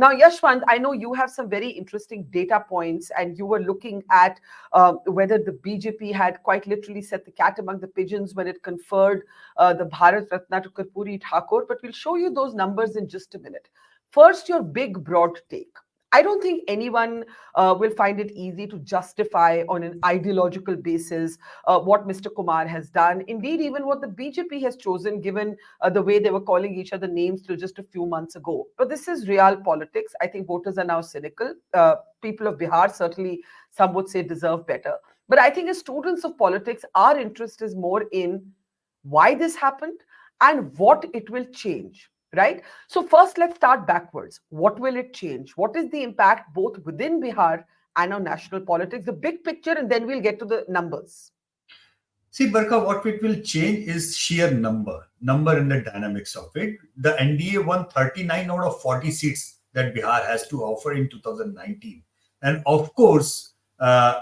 Now, Yashwant, I know you have some very interesting data points, and you were looking at whether the BJP had quite literally set the cat among the pigeons when it conferred the Bharat Ratna to Karpuri Thakur. But we'll show you those numbers in just a minute. First, your big, broad take. I don't think anyone will find it easy to justify on an ideological basis what Mr. Kumar has done. Indeed, even what the BJP has chosen, given the way they were calling each other names till just a few months ago. But this is real politics. I think voters are now cynical. People of Bihar certainly, some would say, deserve better. But I think as students of politics, our interest is more in why this happened and what it will change. Right? So, first, let's start backwards. What will it change? What is the impact both within Bihar and on national politics? The big picture, and then we'll get to the numbers. See, Barkha, what it will change is sheer number and the dynamics of it. The NDA won 39 out of 40 seats that Bihar has to offer in 2019. And of course,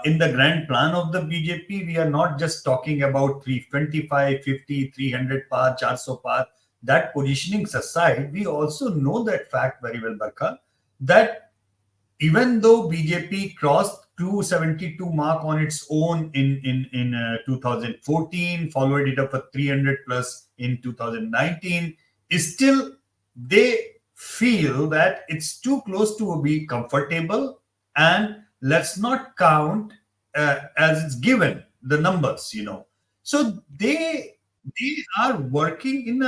in the grand plan of the BJP, we are not just talking about 325, 50, 300 par, 400 par. That positioning aside, we also know that fact very well, Barkha, that even though BJP crossed 272 mark on its own in 2014, followed it up with 300 plus in 2019, still they feel that it's too close to be comfortable, and let's not count as it's given the numbers, So they are working in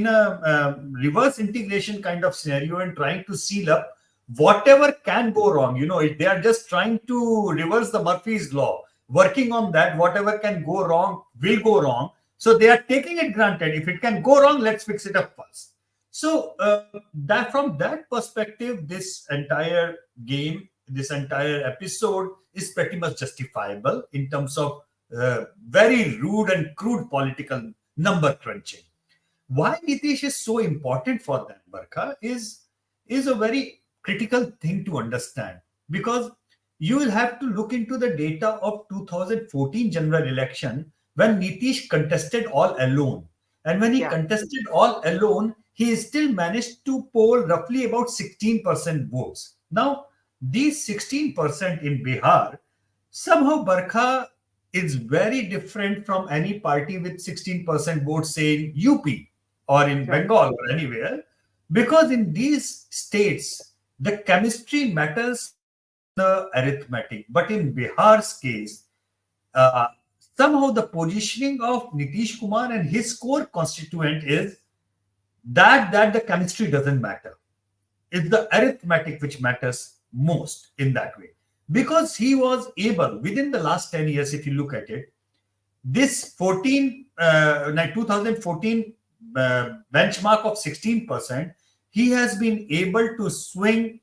a reverse integration kind of scenario and trying to seal up whatever can go wrong. They are just trying to reverse the Murphy's law, working on that. Whatever can go wrong will go wrong. So they are taking it granted. If it can go wrong, let's fix it up first. So that from that perspective, this entire game, this entire episode is pretty much justifiable in terms of very rude and crude political number crunching. Why Nitish is so important for them, Barkha, is a very critical thing to understand, because you will have to look into the data of 2014 general election when Nitish contested all alone. And when he contested all alone, he still managed to poll roughly about 16% votes. Now, these 16% in Bihar, somehow Barkha is very different from any party with 16% votes, say in UP or in Bengal or anywhere, because in these states, the chemistry matters the arithmetic. But in Bihar's case, somehow the positioning of Nitish Kumar and his core constituent is that the chemistry doesn't matter. It's the arithmetic which matters most in that way. Because he was able, within the last 10 years, if you look at it, this 2014 benchmark of 16%, he has been able to swing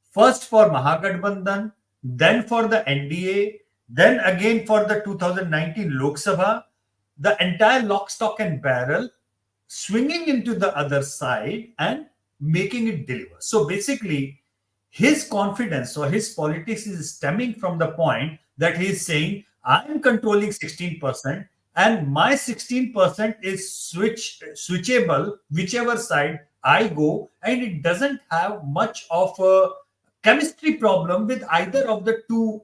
first for Mahagathbandhan, then for the NDA, then again for the 2019 Lok Sabha, the entire lock, stock and barrel, swinging into the other side and making it deliver. So basically, his confidence or his politics is stemming from the point that he is saying, I am controlling 16% and my 16% is switchable whichever side I go, and it doesn't have much of a chemistry problem with either of the two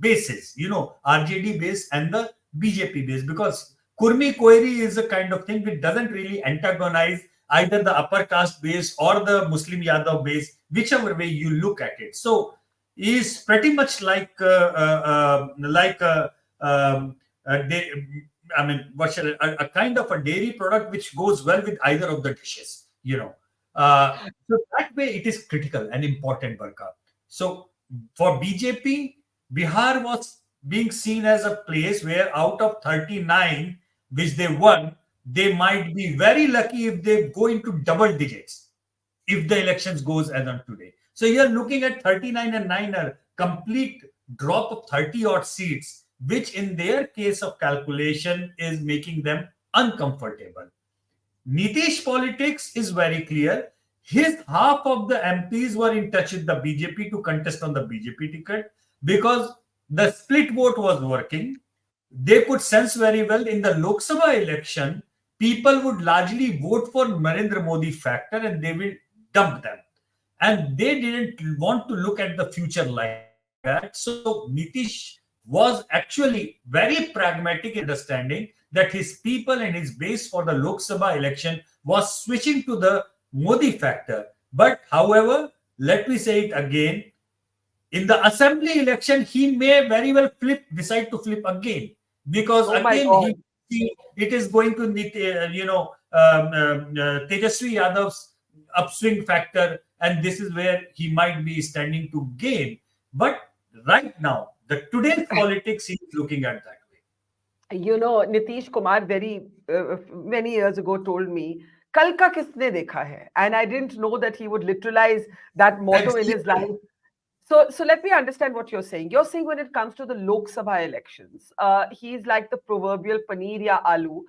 bases, RJD base and the BJP base, because Kurmi Koiri is a kind of thing which doesn't really antagonize either the upper caste base or the Muslim Yadav base, whichever way you look at it. So he's pretty much like a kind of a dairy product which goes well with either of the dishes, So that way it is critical and important, Barkha. So for BJP, Bihar was being seen as a place where out of 39 which they won, they might be very lucky if they go into double digits if the elections goes as on today. So you're looking at 39 and 9, a complete drop of 30 odd seats, which in their case of calculation is making them uncomfortable. Nitish politics is very clear. His half of the MPs were in touch with the BJP to contest on the BJP ticket because the split vote was working. They could sense very well in the Lok Sabha election, people would largely vote for Narendra Modi factor and they will dump them. and they didn't want to look at the future like that. So Nitish was actually very pragmatic in understanding that his people and his base for the Lok Sabha election was switching to the Modi factor. But however, let me say it again, in the assembly election, he may very well decide to flip again, because Oh my again God. it is going to need, Tejaswi Yadav's upswing factor, and this is where he might be standing to gain. But right now, the today's politics, he is looking at that way. Nitish Kumar very many years ago told me, "Kal ka kisne dekha hai?" And I didn't know that he would literalize that motto in his Exactly. life. So let me understand what you're saying. You're saying when it comes to the Lok Sabha elections, he's like the proverbial paneer ya aloo.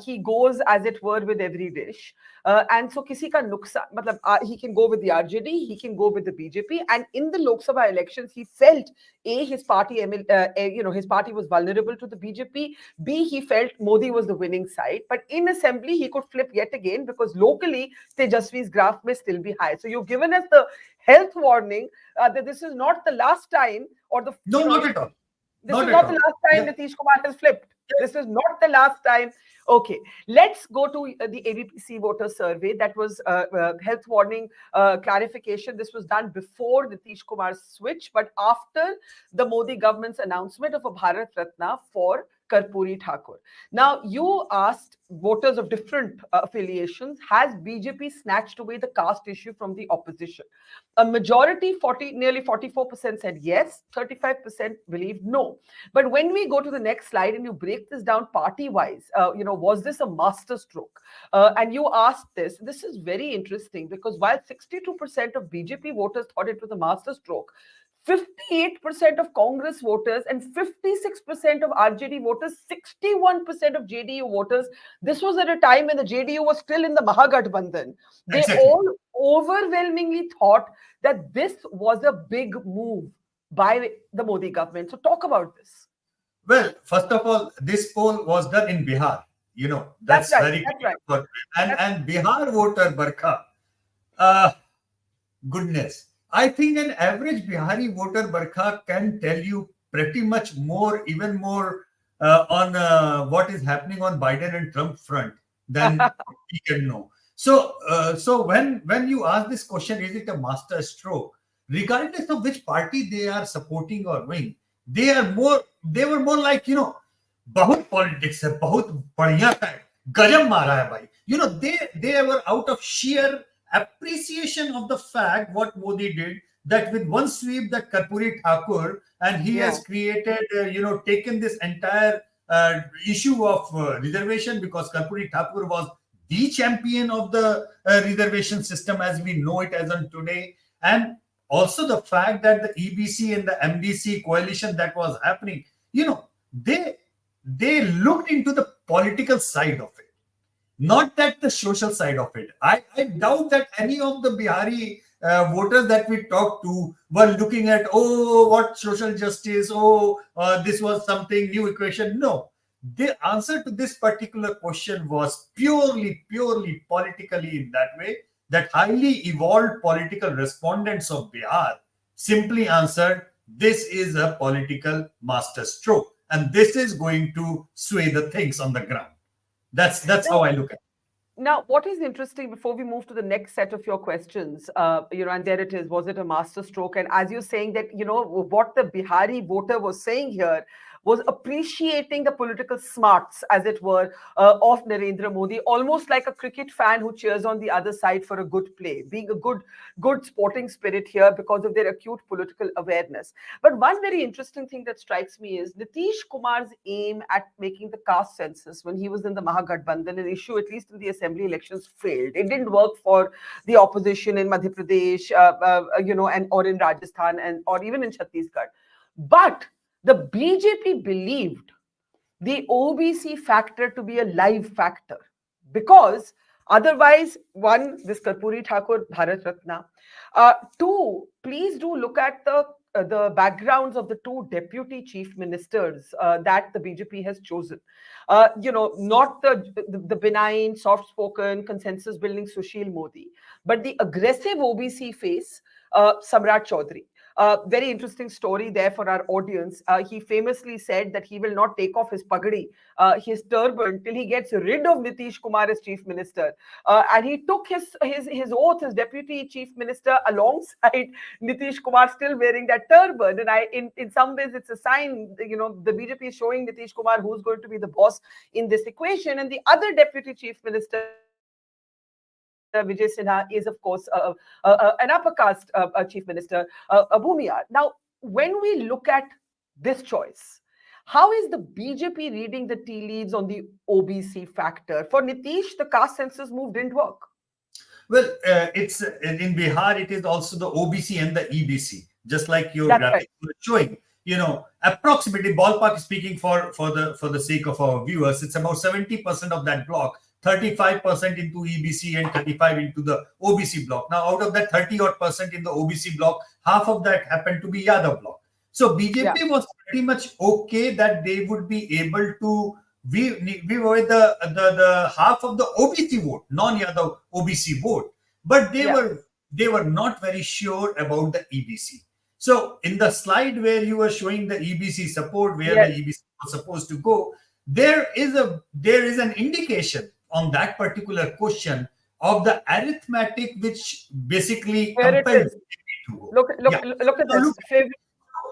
He goes, as it were, with every dish. And so kisi ka nuksa, matlab, he can go with the RJD, he can go with the BJP. And in the Lok Sabha elections, he felt his party, his party was vulnerable to the BJP. B, he felt Modi was the winning side. But in assembly, he could flip yet again because locally, Tejaswi's graph may still be high. So you've given us the health warning that this is not the last time, or the No, not at all. this is Not at not the all. last time Yeah. Nitish Kumar has flipped. This is not the last time. Okay, let's go to the ABPC voter survey. That was health warning clarification. This was done before Nitish Kumar's switch, but after the Modi government's announcement of a Bharat Ratna for Karpuri Thakur. Now, you asked voters of different affiliations, has BJP snatched away the caste issue from the opposition? A majority, nearly 44% said yes, 35% believed no. But when we go to the next slide and you break this down party-wise, was this a master stroke? And you asked this is very interesting because while 62% of BJP voters thought it was a master stroke, 58% of Congress voters and 56% of RJD voters, 61% of JDU voters. This was at a time when the JDU was still in the Mahagathbandhan. They Exactly. all overwhelmingly thought that this was a big move by the Modi government. So talk about this. Well, first of all, this poll was done in Bihar. That's That's right. very That's right. clear. And That's and Bihar voter, Barkha, uh, goodness. I think an average Bihari voter, Barkha, can tell you pretty much more, even more, on what is happening on Biden and Trump front than we can know. So when you ask this question, is it a master stroke? Regardless of which party they are supporting or wing, they were more like, बहुत politics है, बहुत बढ़िया है, गजब मारा है भाई. They were out of sheer appreciation of the fact what Modi did, that with one sweep that Karpuri Thakur, and he yeah. has created, taken this entire issue of reservation, because Karpuri Thakur was the champion of the reservation system as we know it as on today. And also the fact that the EBC and the MDC coalition that was happening, they looked into the political side of it, not that the social side of it. I doubt that any of the Bihari voters that we talked to were looking at, oh, what social justice, oh, this was something new equation. No, the answer to this particular question was purely politically, in that way, that highly evolved political respondents of Bihar simply answered, this is a political masterstroke, and this is going to sway the things on the ground. That's how I look at it. Now, what is interesting before we move to the next set of your questions, and there it is, was it a master stroke? And as you're saying that, what the Bihari voter was saying here was appreciating the political smarts, as it were, of Narendra Modi, almost like a cricket fan who cheers on the other side for a good play, being a good sporting spirit here because of their acute political awareness. But one very interesting thing that strikes me is Nitish Kumar's aim at making the caste census when he was in the Mahagathbandhan, an issue at least in the assembly elections, failed. It didn't work for the opposition in Madhya Pradesh, and or in Rajasthan or even in Chhattisgarh. But the BJP believed the OBC factor to be a live factor because otherwise, one, this Karpuri Thakur Bharat Ratna. Two, please do look at the the backgrounds of the two deputy chief ministers that the BJP has chosen. Not the benign, soft-spoken, consensus-building Sushil Modi, but the aggressive OBC face, Samrat Chaudhary. Very interesting story there for our audience. He famously said that he will not take off his pagadi, his turban, till he gets rid of Nitish Kumar as chief minister. And he took his oath as deputy chief minister alongside Nitish Kumar, still wearing that turban. And in some ways, it's a sign, the BJP is showing Nitish Kumar who's going to be the boss in this equation. And the other deputy chief minister, Vijay Sinha, is of course an upper caste chief minister, Bhumia. Now, when we look at this choice, how is the BJP reading the tea leaves on the OBC factor? For Nitish, the caste census move didn't work. Well, it's in Bihar. It is also the OBC and the EBC, just like your That's graphic right. was showing. Approximately ballpark speaking, for the sake of our viewers, it's about 70% of that block, 35% into EBC and 35 into the OBC block. Now, out of that 30% in the OBC block, half of that happened to be Yadav block. So Yeah. BJP was pretty much okay that they would be able to we were the half of the OBC vote, non-Yadav OBC vote, but Yeah. they were not very sure about the EBC. So in the slide where you were showing the EBC support, where Yes. the EBC was supposed to go, there is an indication on that particular question of the arithmetic, which basically Here it compels is. it to go. Look, Yeah. look, look at So this. look, Favorite.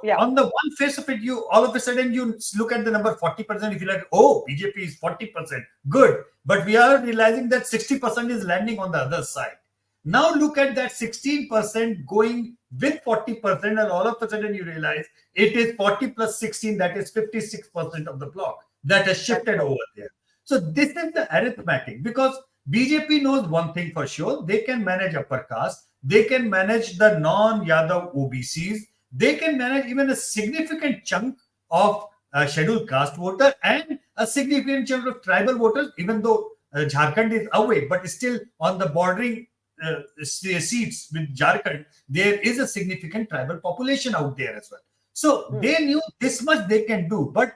Yeah. on the one face of it, you all of a sudden you look at the number 40%. If you're like, oh, BJP is 40%, good. But we are realizing that 60% is landing on the other side. Now look at that 16% going with 40%, and all of a sudden you realize it is 40 plus 16, that is 56% of the block that has shifted over there. So this is the arithmetic, because BJP knows one thing for sure: they can manage upper caste, they can manage the non-Yadav OBCs, they can manage even a significant chunk of scheduled caste voter and a significant chunk of tribal voters, even though Jharkhand is away, but still on the bordering seats with Jharkhand, there is a significant tribal population out there as well. So they knew this much they can do, but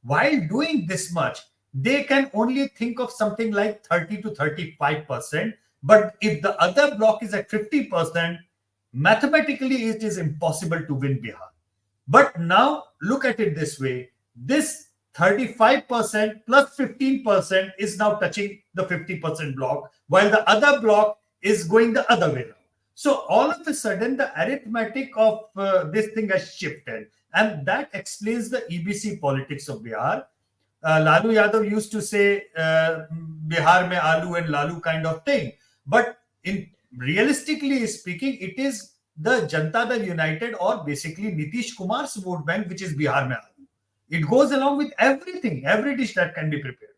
while doing this much, they can only think of something like 30 to 35%. But if the other block is at 50%, mathematically it is impossible to win Bihar. But now look at it this way: this 35% plus 15% is now touching the 50% block, while the other block is going the other way around. So all of a sudden, the arithmetic of this thing has shifted, and that explains the EBC politics of Bihar. Lalu Yadav used to say Bihar mein Alu and Lalu kind of thing, but in realistically speaking, it is the Janata Dal United, or basically Nitish Kumar's vote bank, which is Bihar mein Alu. It goes along with everything, every dish that can be prepared.